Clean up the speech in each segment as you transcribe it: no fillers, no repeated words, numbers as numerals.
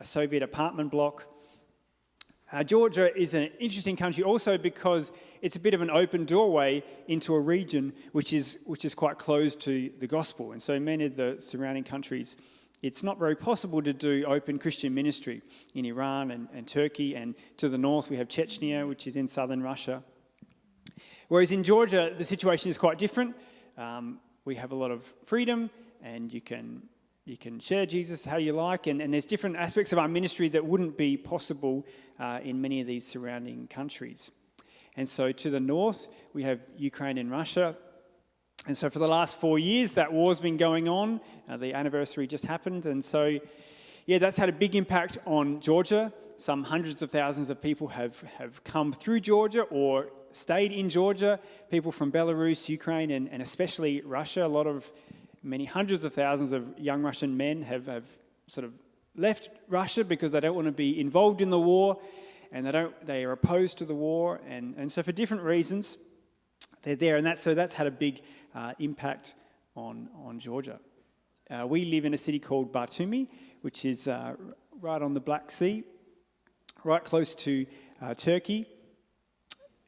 a Soviet apartment block. Georgia is an interesting country also because it's a bit of an open doorway into a region which is quite closed to the gospel. And so many of the surrounding countries, it's not very possible to do open Christian ministry in Iran and Turkey. And to the north, we have Chechnya, which is in southern Russia. Whereas in Georgia, the situation is quite different. We have a lot of freedom, and you can share Jesus how you like, and there's different aspects of our ministry that wouldn't be possible in many of these surrounding countries. And so to the north, we have Ukraine and Russia. And so for the last 4 years, that war's been going on. The anniversary just happened. And so, that's had a big impact on Georgia. Some hundreds of thousands of people have come through Georgia or stayed in Georgia. People from Belarus, Ukraine, and especially Russia. Many hundreds of thousands of young Russian men have sort of left Russia because they don't want to be involved in the war, and they are opposed to the war, and so for different reasons they're there, and that's had a big impact on Georgia. We live in a city called Batumi, which is right on the Black Sea, right close to Turkey.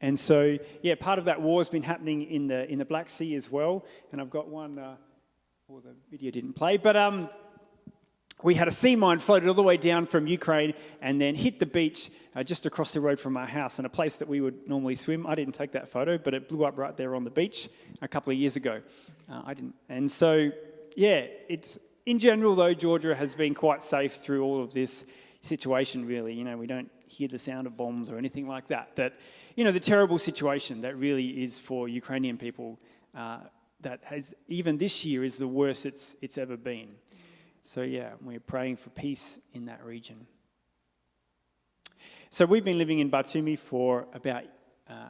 And so part of that war has been happening in the Black Sea as well, and I've got one. Well, the video didn't play, but we had a sea mine floated all the way down from Ukraine and then hit the beach just across the road from our house in a place that we would normally swim. I didn't take that photo, but it blew up right there on the beach a couple of years ago. I didn't. And so, it's in general, though, Georgia has been quite safe through all of this situation, really. We don't hear the sound of bombs or anything like that. The terrible situation that really is for Ukrainian people that has, even this year, is the worst it's ever been. So we're praying for peace in that region. So we've been living in Batumi for about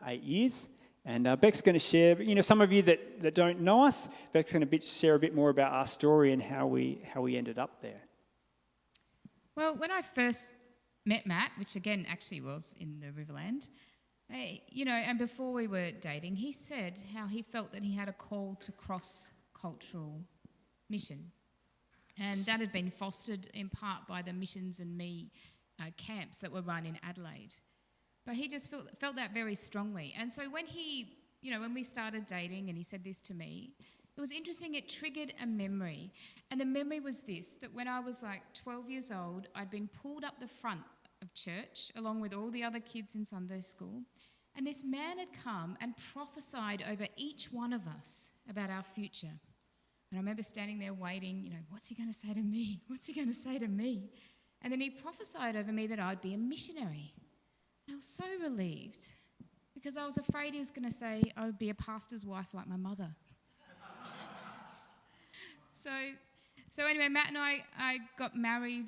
8 years, and Beck's going to share, some of you that don't know us, Beck's going to share a bit more about our story and how we ended up there. Well, when I first met Matt, which again actually was in the Riverland, and before we were dating, he said how he felt that he had a call to cross-cultural mission. And that had been fostered in part by the Missions and Me camps that were run in Adelaide. But he just felt that very strongly. And so when when we started dating and he said this to me, it was interesting, it triggered a memory. And the memory was this, that when I was like 12 years old, I'd been pulled up the front of church along with all the other kids in Sunday school, and this man had come and prophesied over each one of us about our future. And I remember standing there waiting, what's he going to say to me? What's he going to say to me? And then he prophesied over me that I'd be a missionary. And I was so relieved because I was afraid he was going to say I would be a pastor's wife like my mother. So anyway, Matt and I got married.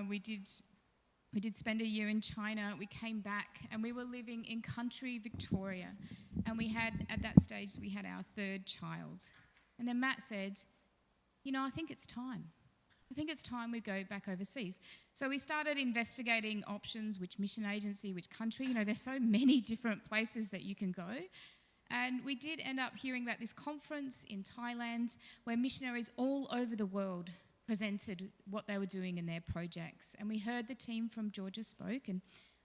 We did spend a year in China. We came back and we were living in country Victoria. And at that stage, we had our third child. And then Matt said, I think it's time. I think it's time we go back overseas. So we started investigating options, which mission agency, which country. There's so many different places that you can go. And we did end up hearing about this conference in Thailand where missionaries all over the world presented what they were doing in their projects. And we heard the team from Georgia spoke, and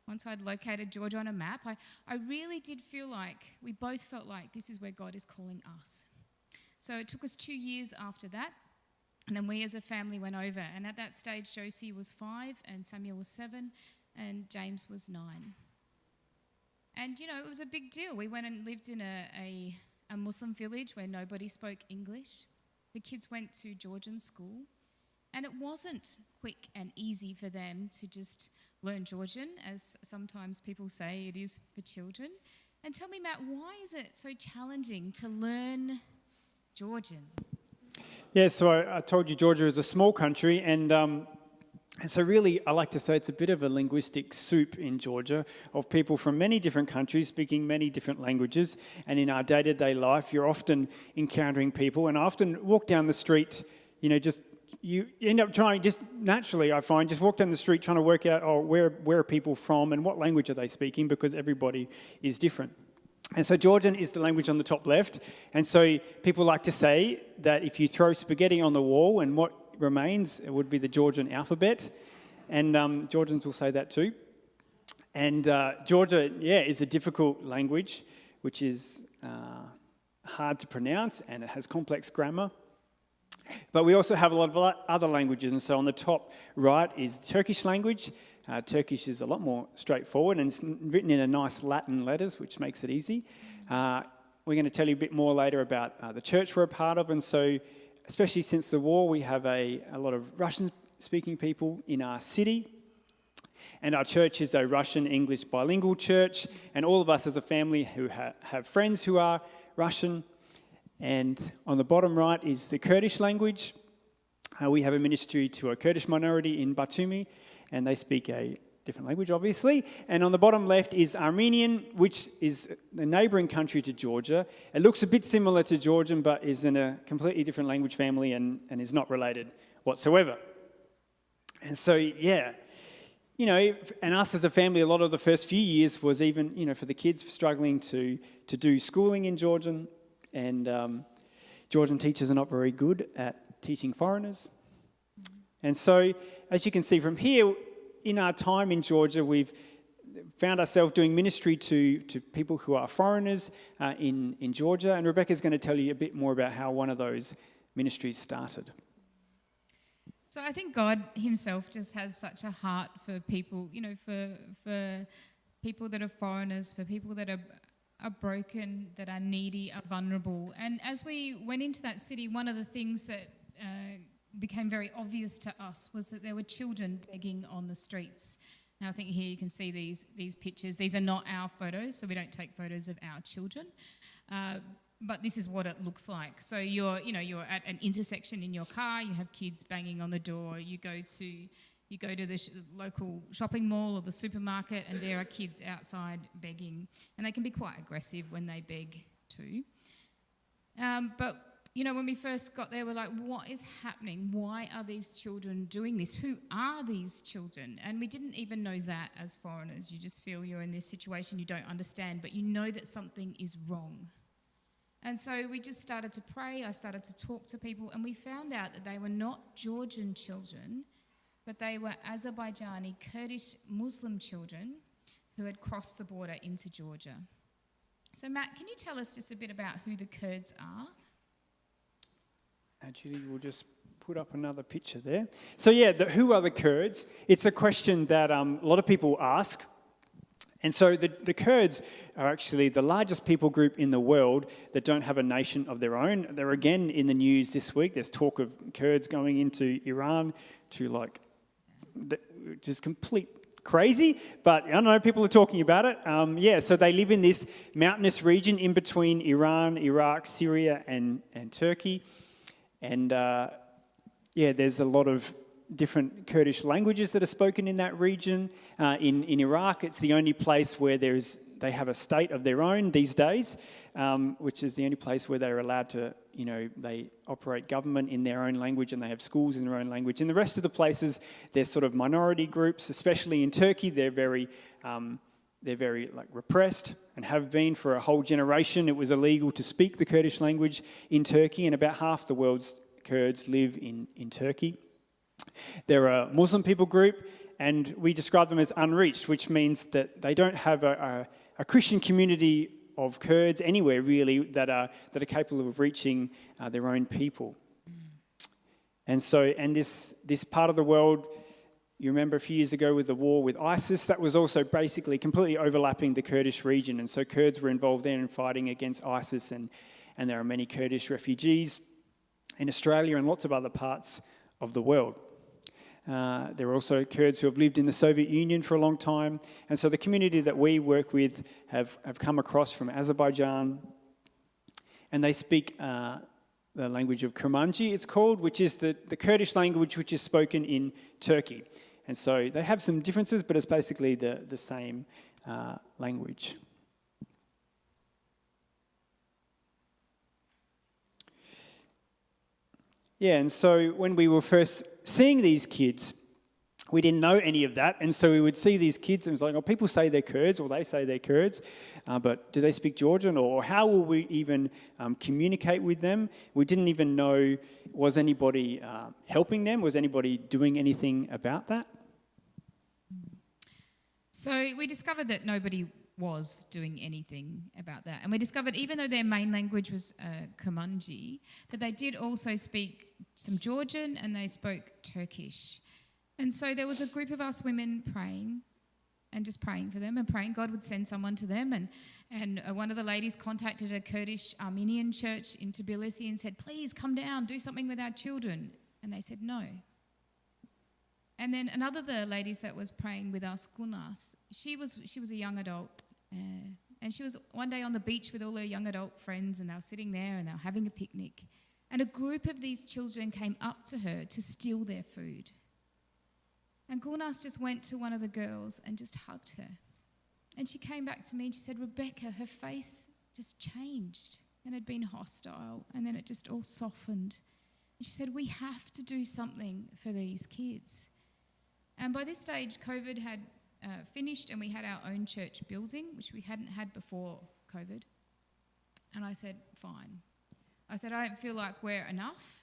once I'd located Georgia on a map, I really did feel like, we both felt like this is where God is calling us. So it took us 2 years after that, and then we as a family went over. And at that stage, Josie was 5, and Samuel was 7, and James was 9. And, it was a big deal. We went and lived in a Muslim village where nobody spoke English. The kids went to Georgian school. And it wasn't quick and easy for them to just learn Georgian, as sometimes people say it is for children. And tell me, Matt, why is it so challenging to learn Georgian? Yeah, so I told you Georgia is a small country, and so really I like to say it's a bit of a linguistic soup in Georgia of people from many different countries speaking many different languages. And in our day-to-day life, you're often encountering people, and I often walk down the street, you end up trying, just naturally, I find, just walk down the street trying to work out, where are people from and what language are they speaking, because everybody is different. And so Georgian is the language on the top left. And so people like to say that if you throw spaghetti on the wall and what remains, it would be the Georgian alphabet. And Georgians will say that too. And Georgia, is a difficult language, which is hard to pronounce, and it has complex grammar. But we also have a lot of other languages, and so on the top right is Turkish language. Turkish is a lot more straightforward, and it's written in a nice Latin letters, which makes it easy. We're going to tell you a bit more later about the church we're a part of, and so especially since the war, we have a lot of Russian-speaking people in our city. And our church is a Russian-English bilingual church, and all of us as a family who have friends who are Russian. And on the bottom right is the Kurdish language. We have a ministry to a Kurdish minority in Batumi, and they speak a different language, obviously. And on the bottom left is Armenian, which is a neighbouring country to Georgia. It looks a bit similar to Georgian, but is in a completely different language family and is not related whatsoever. And so, and us as a family, a lot of the first few years was even, for the kids struggling to do schooling in Georgian. And Georgian teachers are not very good at teaching foreigners. And so, as you can see from here, in our time in Georgia, we've found ourselves doing ministry to people who are foreigners in Georgia. And Rebecca's going to tell you a bit more about how one of those ministries started. So I think God himself just has such a heart for people, for people that are foreigners, for people that are broken, that are needy, are vulnerable. And as we went into that city, one of the things that became very obvious to us was that there were children begging on the streets. Now I think here you can see these pictures. These are not our photos, so we don't take photos of our children. But this is what it looks like. So you're at an intersection in your car. You have kids banging on the door. You go to the local shopping mall or the supermarket, and there are kids outside begging, and they can be quite aggressive when they beg too. But when we first got there, we're like, what is happening? Why are these children doing this? Who are these children? And we didn't even know that as foreigners. You just feel you're in this situation you don't understand, but you know that something is wrong. And so we just started to pray. I started to talk to people, and we found out that they were not Georgian children, but they were Azerbaijani Kurdish Muslim children who had crossed the border into Georgia. So Matt, can you tell us just a bit about who the Kurds are? Actually, we'll just put up another picture there. So who are the Kurds? It's a question that a lot of people ask. And so the Kurds are actually the largest people group in the world that don't have a nation of their own. They're again in the news this week. There's talk of Kurds going into Iran to just complete crazy. But I don't know, people are talking about it. So they live in this mountainous region in between Iran, Iraq, Syria and Turkey. And there's a lot of different Kurdish languages that are spoken in that region. In Iraq, it's the only place where they have a state of their own these days, which is the only place where they're allowed to, they operate government in their own language and they have schools in their own language. In the rest of the places, they're sort of minority groups, especially in Turkey. They're very repressed and have been for a whole generation. It was illegal to speak the Kurdish language in Turkey, and about half the world's Kurds live in Turkey. They're a Muslim people group, and we describe them as unreached, which means that they don't have a Christian community of Kurds anywhere really that are capable of reaching their own people. And this part of the world, you remember a few years ago with the war with ISIS, that was also basically completely overlapping the Kurdish region, and so Kurds were involved there in fighting against ISIS, and there are many Kurdish refugees in Australia and lots of other parts of the world. There are also Kurds who have lived in the Soviet Union for a long time. And so the community that we work with have come across from Azerbaijan. And they speak the language of Kurmanji, it's called, which is the Kurdish language which is spoken in Turkey. And so they have some differences, but it's basically the same language. And so when we were first seeing these kids, we didn't know any of that. And so we would see these kids and it was like, people say they're Kurds, or they say they're Kurds, but do they speak Georgian? Or how will we even communicate with them? We didn't even know, was anybody helping them? Was anybody doing anything about that? So we discovered that nobody was doing anything about that. And we discovered, even though their main language was Kurmanji, that they did also speak some Georgian and they spoke Turkish. And so there was a group of us women praying and just praying for them and praying God would send someone to them. And one of the ladies contacted a Kurdish Armenian church in Tbilisi and said, please come down, do something with our children. And they said no. And then another of the ladies that was praying with us, Gulnaz, she was a young adult. And she was one day on the beach with all her young adult friends, and they were sitting there and they were having a picnic. And a group of these children came up to her to steal their food. And Gulnaz just went to one of the girls and just hugged her. And she came back to me and she said, Rebecca, her face just changed and had been hostile, and then it just all softened. And she said, we have to do something for these kids. And by this stage, COVID had finished and we had our own church building, which we hadn't had before COVID. And I said, fine. I said, I don't feel like we're enough.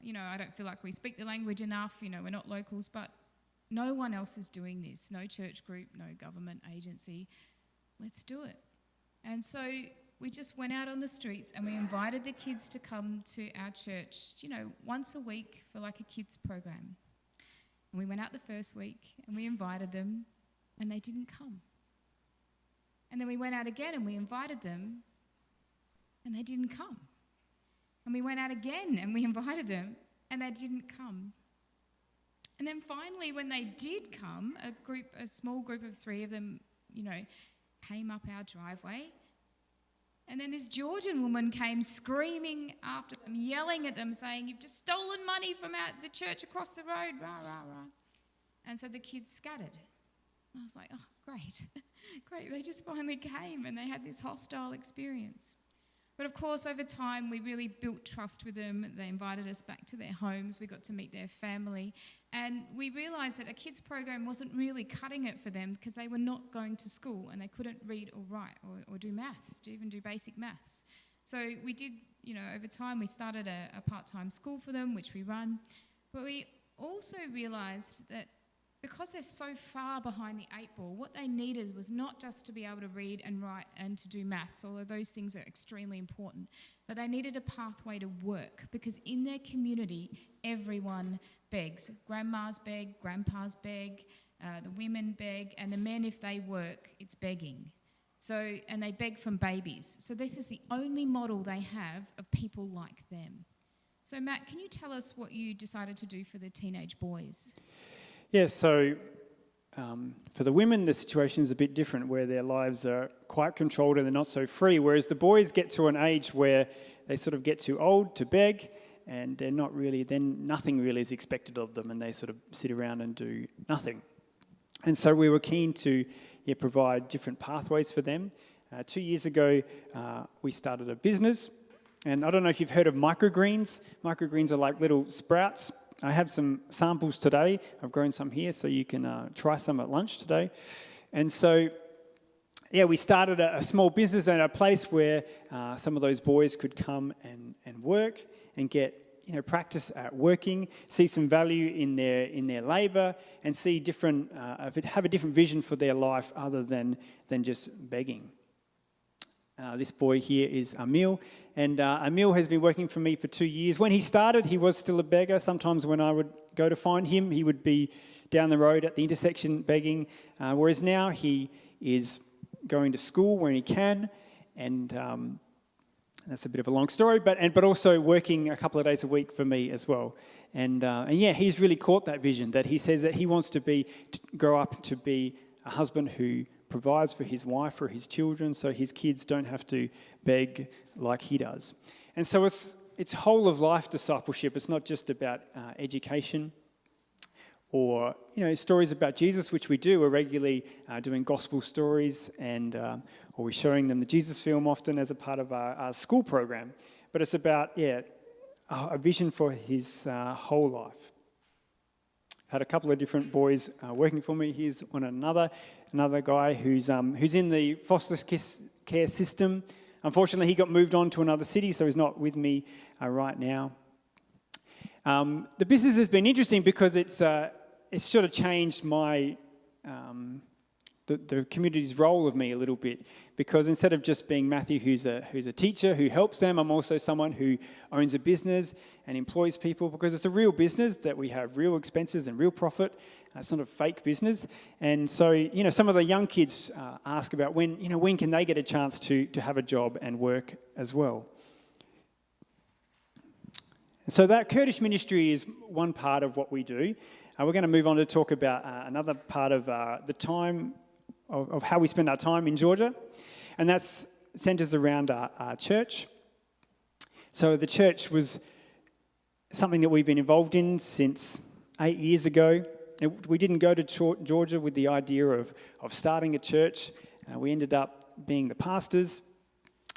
I don't feel like we speak the language enough. We're not locals, but no one else is doing this. No church group, no government agency. Let's do it. And so we just went out on the streets and we invited the kids to come to our church, once a week for like a kids program. And we went out the first week and we invited them and they didn't come. And then we went out again and we invited them and they didn't come. And we went out again and we invited them and they didn't come. And then finally, when they did come, a small group of 3 of them, came up our driveway. And then this Georgian woman came screaming after them, yelling at them, saying, you've just stolen money from the church across the road, rah, rah, rah. And so the kids scattered. And I was like, oh, great, great. They just finally came and they had this hostile experience. But of course, over time, we really built trust with them. They invited us back to their homes. We got to meet their family. And we realised that a kids program wasn't really cutting it for them because they were not going to school and they couldn't read or write or do maths, to even do basic maths. So we did, over time, we started a part-time school for them, which we run. But we also realised that because they're so far behind the 8 ball, what they needed was not just to be able to read and write and to do maths, although those things are extremely important, but they needed a pathway to work because in their community, everyone begs. Grandmas beg, grandpas beg, the women beg, and the men, if they work, it's begging. So, and they beg from babies. So this is the only model they have of people like them. So Matt, can you tell us what you decided to do for the teenage boys? Yeah, so for the women, the situation is a bit different, where their lives are quite controlled and they're not so free, whereas the boys get to an age where they sort of get too old to beg, and they're not really, then nothing really is expected of them, and they sort of sit around and do nothing. And so we were keen to provide different pathways for them. 2 years ago, we started a business, and I don't know if you've heard of microgreens. Microgreens are like little sprouts. I have some samples today. I've grown some here, so you can try some at lunch today. And so, we started a small business and a place where some of those boys could come and work and get practice at working, see some value in their labour, and see have a different vision for their life other than just begging. This boy here is Emil, and Emil has been working for me for 2 years. When he started, he was still a beggar. Sometimes when I would go to find him, he would be down the road at the intersection begging, whereas now he is going to school when he can, and that's a bit of a long story, but also working a couple of days a week for me as well. And he's really caught that vision, that he says that he wants to grow up to be a husband who provides for his wife or his children, so his kids don't have to beg like he does. And so it's whole of life discipleship. It's not just about education or stories about Jesus, which we do. We're regularly doing gospel stories, and or we're showing them the Jesus film often as a part of our school program. But it's about a vision for his whole life. Had a couple of different boys working for me. Here's another guy who's in the foster care system. Unfortunately, he got moved on to another city, so he's not with me right now. The business has been interesting because it's sort of changed my the community's role of me a little bit, because instead of just being Matthew, who's a teacher who helps them, I'm also someone who owns a business and employs people, because it's a real business that we have real expenses and real profit. It's not a fake business. And so, some of the young kids ask about when can they get a chance to have a job and work as well. So that Kurdish ministry is one part of what we do. We're going to move on to talk about another part of the time of how we spend our time in Georgia, and that centres around our church. So the church was something that we've been involved in since 8 years ago. We didn't go to Georgia with the idea of starting a church. We ended up being the pastors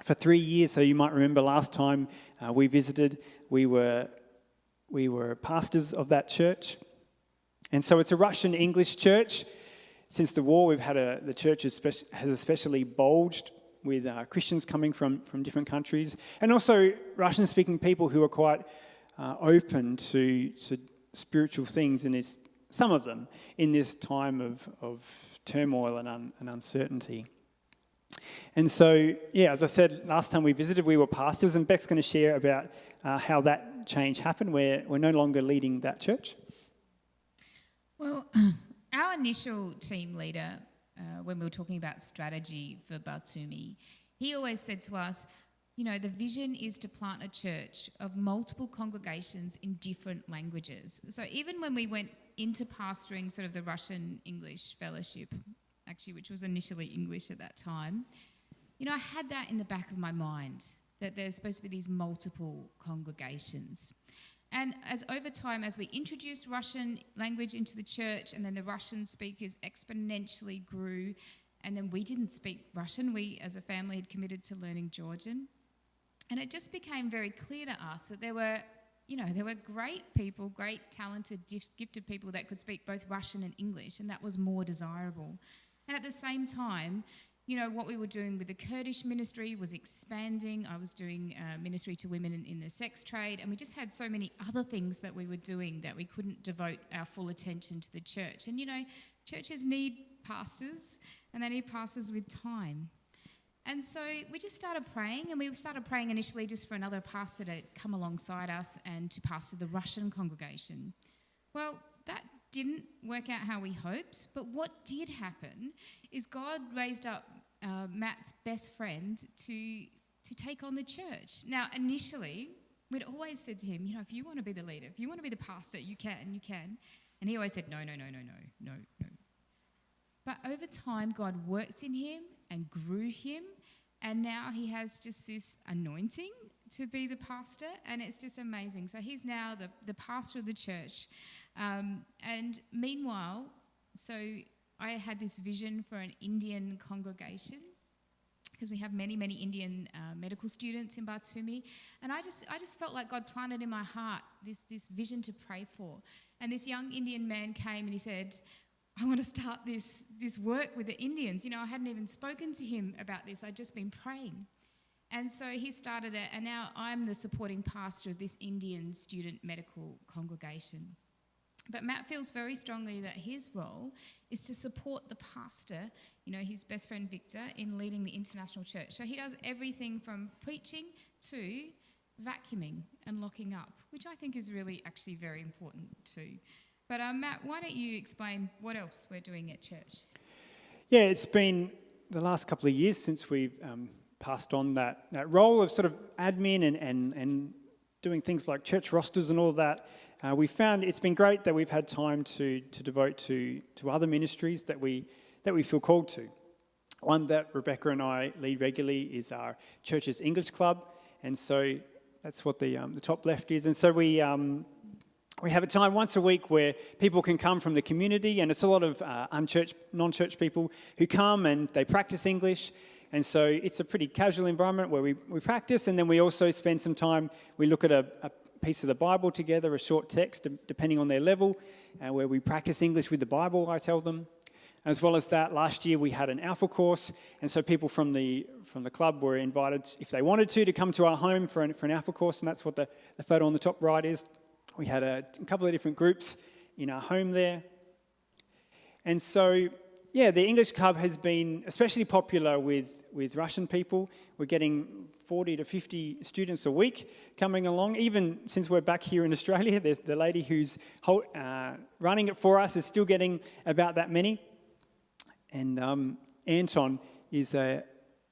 for 3 years. So you might remember last time we visited, we were pastors of that church. And so it's a Russian English church. Since the war, we've had the church has especially bulged with Christians coming from different countries, and also Russian-speaking people who are quite open to spiritual things, and some of them in this time of turmoil and uncertainty. And so, as I said, last time we visited, we were pastors, and Beck's going to share about how that change happened. We're no longer leading that church. Well, our initial team leader, when we were talking about strategy for Batumi, he always said to us, the vision is to plant a church of multiple congregations in different languages. So even when we went into pastoring sort of the Russian English fellowship, actually, which was initially English at that time, I had that in the back of my mind, that there's supposed to be these multiple congregations. And over time, as we introduced Russian language into the church, and then the Russian speakers exponentially grew, and then we didn't speak Russian. We, as a family, had committed to learning Georgian. And it just became very clear to us that there were great people, great, talented, gifted people that could speak both Russian and English, and that was more desirable. And at the same time, what we were doing with the Kurdish ministry was expanding. I was doing ministry to women in the sex trade, and we just had so many other things that we were doing that we couldn't devote our full attention to the church. And, churches need pastors, and they need pastors with time. And so we just started praying, and we started praying initially just for another pastor to come alongside us and to pastor the Russian congregation. Well, that didn't work out how we hoped, but what did happen is God raised up Matt's best friend to take on the church. Now, initially, we'd always said to him, if you want to be the leader, if you want to be the pastor, you can. And he always said, no. But over time, God worked in him and grew him, and now he has just this anointing to be the pastor, and it's just amazing. So he's now the pastor of the church. And meanwhile, so I had this vision for an Indian congregation, because we have many, many Indian medical students in Batumi. And I just felt like God planted in my heart this vision to pray for. And this young Indian man came and he said, I want to start this work with the Indians. I hadn't even spoken to him about this. I'd just been praying. And so he started it, and now I'm the supporting pastor of this Indian student medical congregation. But Matt feels very strongly that his role is to support the pastor, his best friend Victor, in leading the international church. So he does everything from preaching to vacuuming and locking up, which I think is really actually very important too. But Matt, why don't you explain what else we're doing at church? Yeah, it's been the last couple of years since we've passed on that role of sort of admin and doing things like church rosters and all that. We found it's been great that we've had time to devote to other ministries that we feel called to. One that Rebecca and I lead regularly is our church's English club, and so that's what the top left is. And so we have a time once a week where people can come from the community, and it's a lot of non-church people who come and they practice English. And so it's a pretty casual environment where we practice, and then we also spend some time, we look at a piece of the Bible together, a short text, depending on their level, where we practice English with the Bible, I tell them. As well as that, last year we had an Alpha course, and so people from the club were invited, if they wanted to come to our home for an Alpha course, and that's what the photo on the top right is. We had a couple of different groups in our home there. And so, the English Club has been especially popular with Russian people. We're getting 40 to 50 students a week coming along. Even since we're back here in Australia, there's the lady who's running it for us is still getting about that many. And Anton is a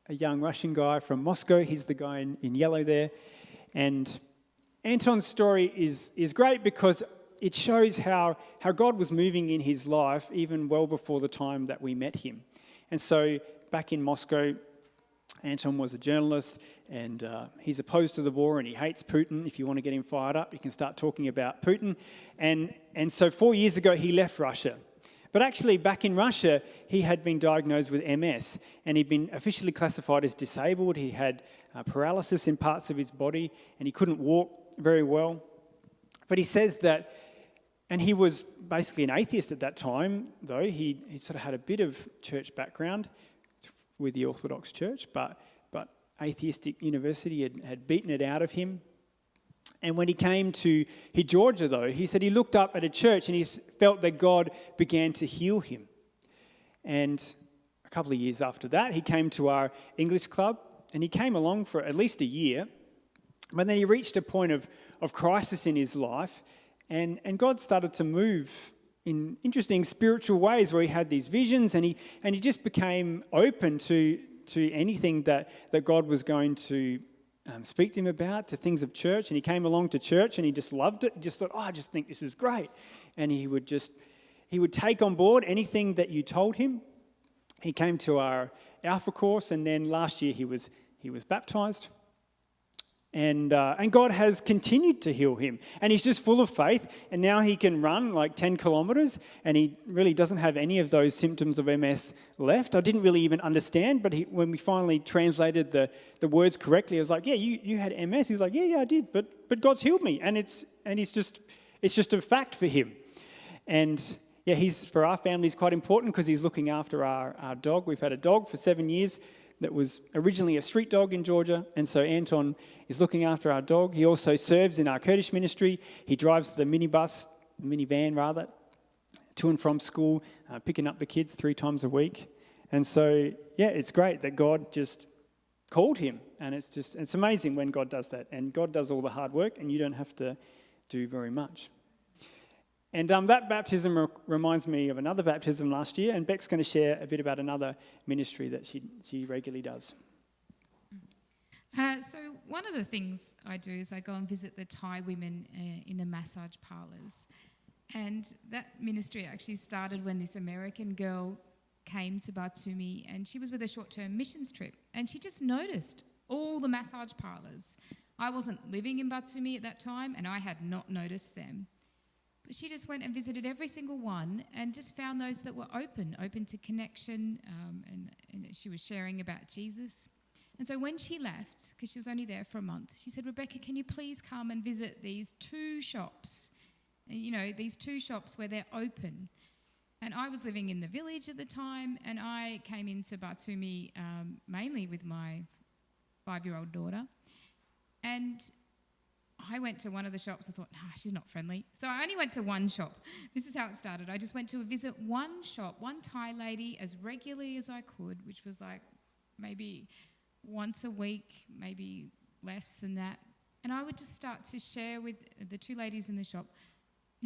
young Russian guy from Moscow. He's the guy in yellow there. And Anton's story is great because it shows how God was moving in his life even well before the time that we met him. And so back in Moscow, Anton was a journalist, and he's opposed to the war and he hates Putin. If you want to get him fired up, you can start talking about Putin. And so 4 years ago, he left Russia. But actually, back in Russia, he had been diagnosed with MS, and he'd been officially classified as disabled. He had paralysis in parts of his body, and he couldn't walk very well. But he says that, and he was basically an atheist at that time, though. He sort of had a bit of church background with the Orthodox Church, but atheistic university had beaten it out of him. And when he came to Georgia, though, he said he looked up at a church and he felt that God began to heal him. And a couple of years after that, he came to our English club, and he came along for at least a year. But then he reached a point of crisis in his life, and God started to move in interesting spiritual ways where he had these visions, and he just became open to anything that God was going to speak to him about, to things of church. And he came along to church and he just loved it. He just thought, I just think this is great. And he would take on board anything that you told him. He came to our Alpha course, and then last year he was baptized. And God has continued to heal him. And he's just full of faith. And now he can run like 10 kilometres. And he really doesn't have any of those symptoms of MS left. I didn't really even understand. But when we finally translated the words correctly, I was like, yeah, you had MS. He's like, yeah, I did. But God's healed me. And it's just a fact for him. And yeah, for our family, he's quite important because he's looking after our dog. We've had a dog for 7 years that was originally a street dog in Georgia, and so Anton is looking after our dog. He also serves in our Kurdish ministry. He drives the minivan, to and from school, picking up the kids 3 times a week. And so, yeah, it's great that God just called him, and it's amazing when God does that, and God does all the hard work, and you don't have to do very much. And that baptism reminds me of another baptism last year, and Beck's going to share a bit about another ministry that she regularly does. So one of the things I do is I go and visit the Thai women in the massage parlours. And that ministry actually started when this American girl came to Batumi, and she was with a short-term missions trip, and she just noticed all the massage parlours. I wasn't living in Batumi at that time, and I had not noticed them. But she just went and visited every single one and just found those that were open to connection, and she was sharing about Jesus. And so when she left, because she was only there for a month, she said, Rebecca, can you please come and visit these 2 shops? These 2 shops where they're open. And I was living in the village at the time, and I came into Batumi mainly with my 5-year-old daughter. And I went to one of the shops. I thought, she's not friendly. So I only went to one shop. This is how it started. I just went to visit one shop, one Thai lady, as regularly as I could, which was like maybe once a week, maybe less than that. And I would just start to share with the 2 ladies in the shop,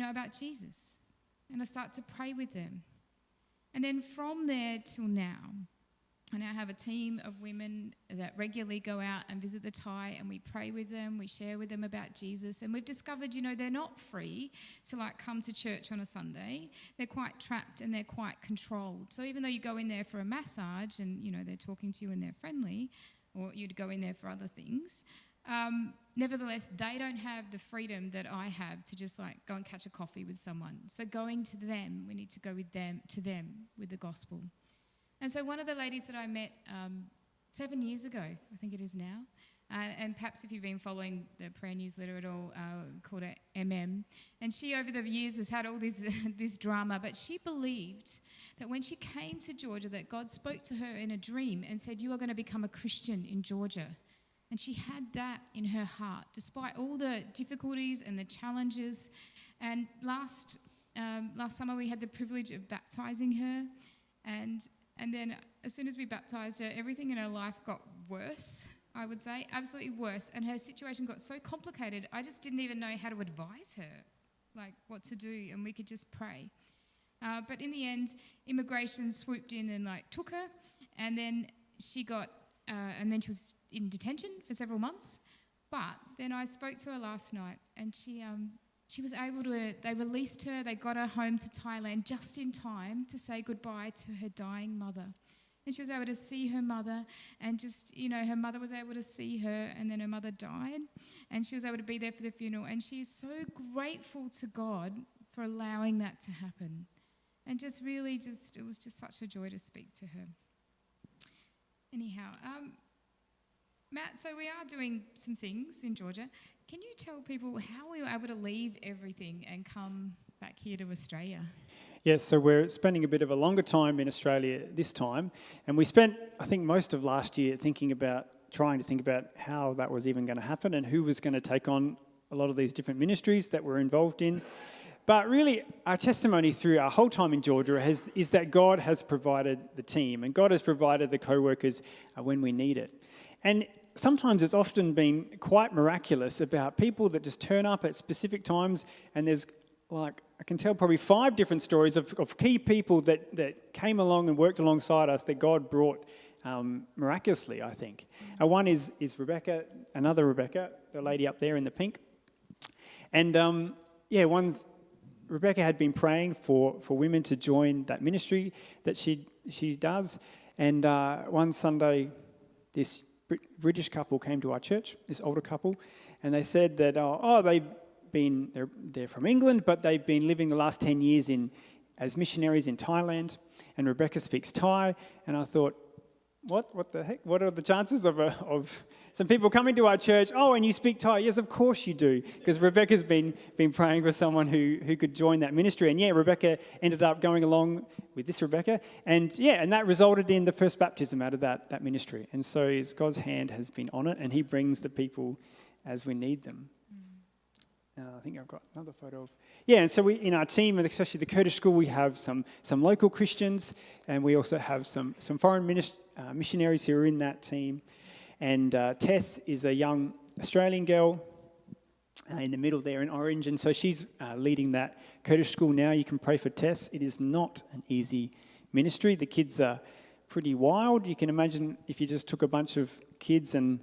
about Jesus. And I start to pray with them. And then from there till now, I now have a team of women that regularly go out and visit the Thai, and we pray with them, we share with them about Jesus. And we've discovered, they're not free to come to church on a Sunday. They're quite trapped and they're quite controlled. So even though you go in there for a massage and, they're talking to you and they're friendly, or you'd go in there for other things, nevertheless, they don't have the freedom that I have to just go and catch a coffee with someone. So going to them, we need to go to them with the gospel. And so one of the ladies that I met 7 years ago, I think it is now, and perhaps if you've been following the prayer newsletter at all, called it MM, and she over the years has had all this drama, but she believed that when she came to Georgia that God spoke to her in a dream and said, you are going to become a Christian in Georgia. And she had that in her heart, despite all the difficulties and the challenges. And last summer we had the privilege of baptising her. And then as soon as we baptised her, everything in her life got worse, I would say, absolutely worse. And her situation got so complicated, I just didn't even know how to advise her, like what to do, and we could just pray. But in the end, immigration swooped in and took her, and then she was in detention for several months. But then I spoke to her last night, and she was able to, they released her, they got her home to Thailand just in time to say goodbye to her dying mother. And she was able to see her mother, and just, her mother was able to see her, and then her mother died, and she was able to be there for the funeral. And she is so grateful to God for allowing that to happen. And just really it was just such a joy to speak to her. Anyhow, Matt, so we are doing some things in Georgia. Can you tell people how we were able to leave everything and come back here to Australia? Yes, so we're spending a bit of a longer time in Australia this time, and we spent, I think, most of last year trying to think about how that was even going to happen and who was going to take on a lot of these different ministries that we're involved in. But really, our testimony through our whole time in Georgia is that God has provided the team, and God has provided the co-workers when we need it. And sometimes it's often been quite miraculous about people that just turn up at specific times, and there's I can tell probably 5 different stories of key people that came along and worked alongside us that God brought miraculously, I think. One is Rebecca, another Rebecca, the lady up there in the pink. And Rebecca had been praying for women to join that ministry that she does. And one Sunday, this British couple came to our church, this older couple, and they said that, they're from England, but they've been living the last 10 years as missionaries in Thailand, and Rebecca speaks Thai, and I thought, what the heck? What are the chances of some people coming to our church? Oh, and you speak Thai? Yes, of course you do, because Rebecca's been praying for someone who could join that ministry, and Rebecca ended up going along with this Rebecca, and that resulted in the first baptism out of that ministry, and so God's hand has been on it, and He brings the people as we need them. I think I've got another photo of... and so we, in our team, and especially the Kurdish school, we have some local Christians, and we also have some foreign missionaries who are in that team. And Tess is a young Australian girl in the middle there in orange, and so she's leading that Kurdish school now. You can pray for Tess. It is not an easy ministry. The kids are pretty wild. You can imagine if you just took a bunch of kids and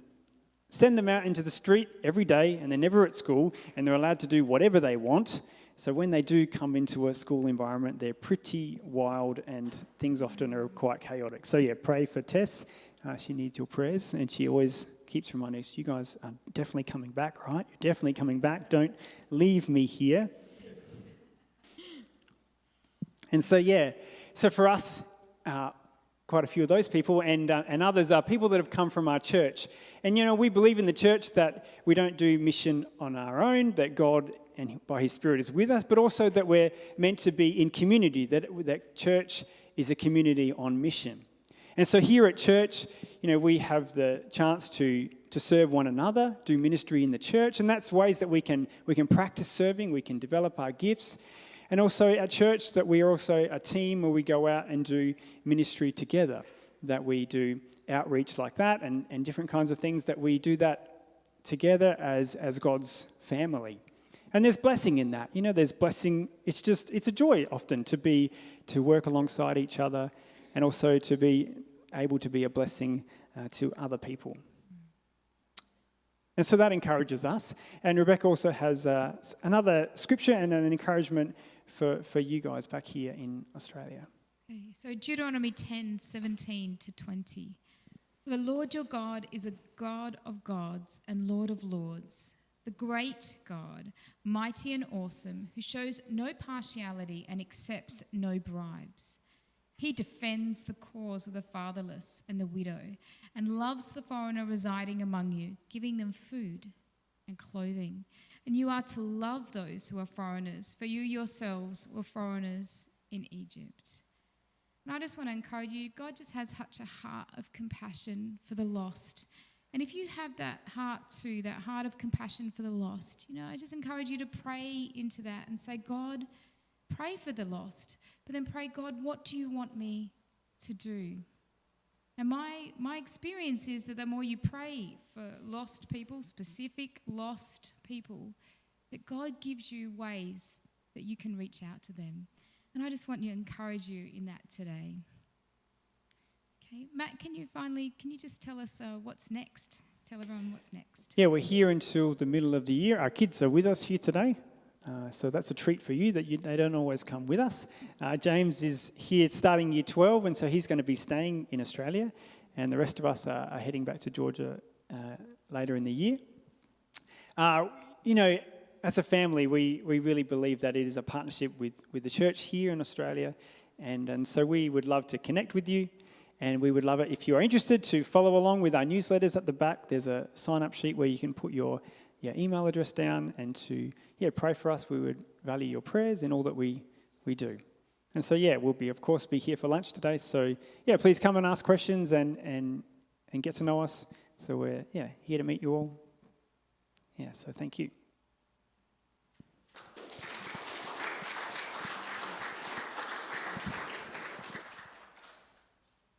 send them out into the street every day, and they're never at school, and they're allowed to do whatever they want. So when they do come into a school environment, they're pretty wild, and things often are quite chaotic. So pray for Tess. She needs your prayers, and she always keeps reminding us, you guys are definitely coming back, right? You're definitely coming back. Don't leave me here. And so for us, quite a few of those people, and others are people that have come from our church. And, we believe in the church that we don't do mission on our own, that God and by His Spirit is with us, but also that we're meant to be in community, that church is a community on mission. And so here at church, we have the chance to serve one another, do ministry in the church, and that's ways that we can practice serving, we can develop our gifts. And also at church, that we are also a team where we go out and do ministry together, that we do outreach like that and different kinds of things, that we do that together as God's family. And there's blessing in that. There's blessing. It's a joy often to work alongside each other, and also to be able to be a blessing to other people. And so that encourages us. And Rebecca also has another scripture and an encouragement for you guys back here in Australia. Okay, so Deuteronomy 10:17-20. For the Lord your God is a God of gods and Lord of lords, the great God, mighty and awesome, who shows no partiality and accepts no bribes. He defends the cause of the fatherless and the widow, and loves the foreigner residing among you, giving them food and clothing. And you are to love those who are foreigners, for you yourselves were foreigners in Egypt. And I just want to encourage you, God just has such a heart of compassion for the lost. And if you have that heart too, that heart of compassion for the lost, I just encourage you to pray into that and say, God, pray for the lost, but then pray, God, what do you want me to do. And my experience is that the more you pray for lost people, specific lost people, that God gives you ways that you can reach out to them. And I just want to encourage you in that today. Okay, Matt, can you just tell us what's next? Tell everyone what's next. Yeah, we're here until the middle of the year. Our kids are with us here today. So that's a treat for you that they don't always come with us. James is here starting year 12, and so he's going to be staying in Australia, and the rest of us are heading back to Georgia later in the year. As a family, we really believe that it is a partnership with the church here in Australia, and so we would love to connect with you, and we would love it if you are interested to follow along with our newsletters at the back. There's a sign-up sheet where you can put your email address down and to pray for us. We would value your prayers in all that we do. And so we'll of course be here for lunch today. So please come and ask questions and get to know us. So we're here to meet you all. So thank you.